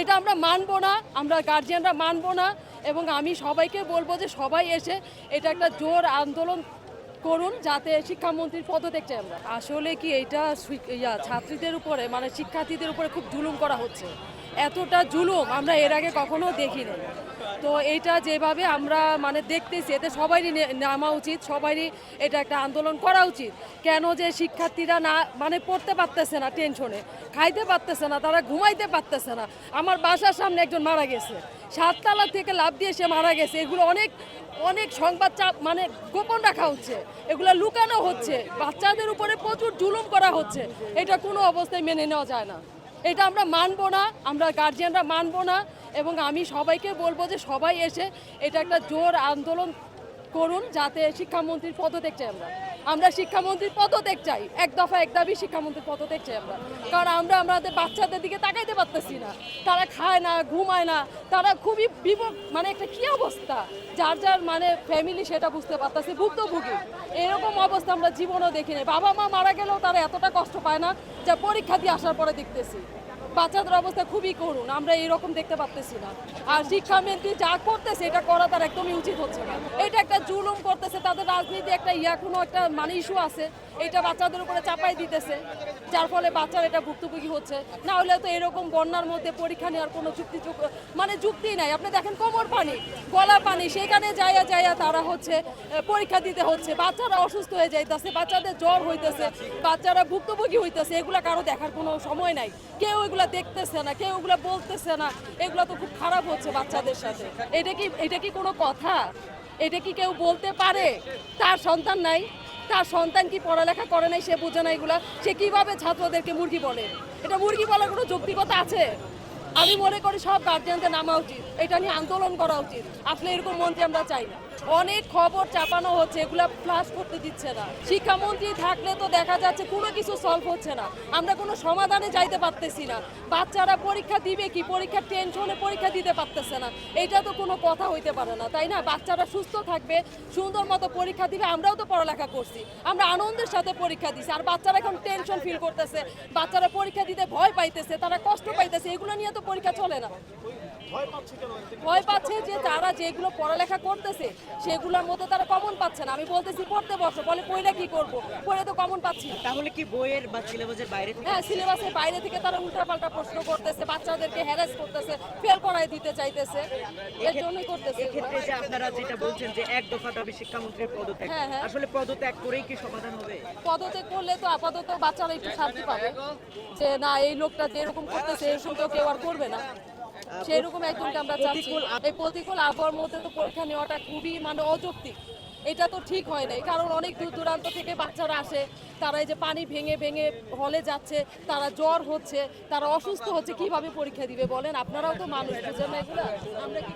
এটা আমরা মানবো না, আমরা গার্জিয়ানরা মানবো না। এবং আমি সবাইকে বলবো যে সবাই এসে এটা একটা জোর আন্দোলন করুন, যাতে শিক্ষামন্ত্রীর পদত্যাগ চাই আমরা। আসলে কি এটা ছাত্রীদের উপরে মানে শিক্ষার্থীদের উপরে খুব জুলুম করা হচ্ছে, এতটা জুলুম আমরা এর আগে কখনো দেখিনি। তো এইটা যেভাবে আমরা মানে দেখতেছি, এতে সবারই নামা উচিত, সবারই এটা একটা আন্দোলন করা উচিত। কেন যে শিক্ষার্থীরা না মানে পড়তে পারতেছে না, টেনশনে খাইতে পারতেছে না, তারা ঘুমাইতে পারতেছে না। আমার বাসার সামনে একজন মারা গেছে, 7 তলা থেকে লাফ দিয়ে সে মারা গেছে। এগুলো অনেক অনেক সংবাদ চাপ মানে গোপন রাখা হচ্ছে, এগুলো লুকানো হচ্ছে, বাচ্চাদের উপরে প্রচুর জুলুম করা হচ্ছে। এটা কোনো অবস্থায় মেনে নেওয়া যায় না, এটা আমরা মানবো না, আমরা গার্জিয়ানরা মানবো না। এবং আমি সবাইকে বলবো যে সবাই এসে এটা একটা জোর আন্দোলন করুন, যাতে শিক্ষামন্ত্রীর পদত্যাগ চাই আমরা। আমরা শিক্ষামন্ত্রীর পদত্যাগ চাই, এক দফা এক দাবি শিক্ষামন্ত্রীর পদত্যাগ চাই আমরা। কারণ আমরা আমাদের বাচ্চাদের দিকে তাকাইতে পারতেছি না, তারা খায় না, ঘুমায় না, তারা খুবই মানে একটা কী অবস্থা, যার যার মানে ফ্যামিলি সেটা বুঝতে পারতেছে, ভুক্তভোগী। এরকম অবস্থা আমরা জীবনেও দেখিনি। বাবা মা মারা গেলেও তারা এতটা কষ্ট পায় না, যা পরীক্ষা দিয়ে আসার পরে দেখতেছি। বাচ্চাদের অবস্থা খুবই করুণ, আমরা এরকম দেখতে পারতেছি না। আর শিক্ষামন্ত্রী যা করতেছে এটা করা তার একদমই উচিত হচ্ছে না। এটা একটা জুলুম করতেছে, তাদের রাজনীতি একটা কোনো একটা মানে ইস্যু আছে, এটা বাচ্চাদের উপরে চাপাই দিতেছে, যার ফলে বাচ্চারা এটা ভুক্তভোগী হচ্ছে। না হলে তো এরকম বন্যার মধ্যে পরীক্ষা নেওয়ার কোনো মানে যুক্তি নাই। আপনি দেখেন কোমর পানি, গলা পানি, সেখানে যাইয়া যাইয়া তারা হচ্ছে পরীক্ষা দিতে হচ্ছে। বাচ্চারা অসুস্থ হয়ে যাইতেছে, বাচ্চাদের জ্বর হইতেছে, বাচ্চারা ভুক্তভোগী হইতেছে। এগুলা কারো দেখার কোনো সময় নাই, কেউ এগুলা দেখতেছে না, কেউ এগুলা বলতেছে না। এগুলা তো খুব খারাপ হচ্ছে বাচ্চাদের সাথে। এটা কি কোনো কথা? এটা কি কেউ বলতে পারে? তার সন্তান নাই, তার সন্তান কি পড়ালেখা করে নাই, সে বোঝে না এগুলা, সে কিভাবে ছাত্রদেরকে মুরগি বলে? এটা মুরগি বলার কোনো যৌক্তিকতা আছে? আমি মনে করি সব গার্জিয়ানদের নামা উচিত, এটা নিয়ে আন্দোলন করা উচিত। আসলে এরকম মন্ত্রী আমরা চাই না। অনেক খবর চাপানো হচ্ছে, এগুলা ফ্লাশ করতে দিচ্ছে না। শিক্ষামন্ত্রী থাকলে তো দেখা যাচ্ছে কোনো কিছু সলভ হচ্ছে না, আমরা কোনো সমাধানে যাইতে পারতেছি না। বাচ্চারা পরীক্ষা দিবে কি, পরীক্ষার টেনশনে পরীক্ষা দিতে পারতেছে না, এটা তো কোনো কথা হইতে পারে না, তাই না? বাচ্চারা সুস্থ থাকবে, সুন্দর মতো পরীক্ষা দিবে। আমরাও তো পড়ালেখা করছি, আমরা আনন্দের সাথে পরীক্ষা দিছি। আর বাচ্চারা এখন টেনশন ফিল করতেছে, বাচ্চারা পরীক্ষা দিতে ভয় পাইতেছে, তারা কষ্ট পাইতেছে। এগুলো নিয়ে তো পরীক্ষা চলে না। ভয় পাচ্ছে যে তারা যেগুলো পড়ালেখা করতেছে সেগুলোর মতো তারা কমন পাচ্ছে না। আমি বলতেছি পড়তে বসো, বলে পড়লে কি করবো, পড়ে তো কমন পাচ্ছি না। তাহলে কি বইয়ের বা সিলেবাসের বাইরে থেকে? হ্যাঁ, সিলেবাসের বাইরে থেকে তারা উল্টাপাল্টা প্রশ্ন করতেছে, বাচ্চাদেরকে হ্যারাস করতেছে, ফেল করাই দিতে চাইতেছে। এর জন্যই করতেছে। এক্ষেত্রে যে আপনারা যেটা বলছেন যে এক দফা দাবি শিক্ষামন্ত্রীর পদত্যাগ, হ্যাঁ, হ্যাঁ। আসলে পদত্যাগ করেই কি সমাধান হবে? পদত্যাগ করলে তো আপাতত বাচ্চারা একটু শান্তি পাবে, যে না এই লোকটা যেরকম করতেছে এরকম তো কেউ আর করবে না। সেরকম একজনকে আমরা চাচ্ছি। এই প্রতিকূল আবহাওয়ার মধ্যে তো পরীক্ষা নেওয়াটা খুবই মানে অযৌক্তিক, এটা তো ঠিক হয় নাই। কারণ অনেক দূর দূরান্ত থেকে বাচ্চারা আসে, তারা এই যে পানি ভেঙে ভেঙে হলে যাচ্ছে, তারা জ্বর হচ্ছে, তারা অসুস্থ হচ্ছে, কিভাবে পরীক্ষা দিবে বলেন? আপনারাও তো মানুষ, বুঝেন না এগুলো? আমরা কি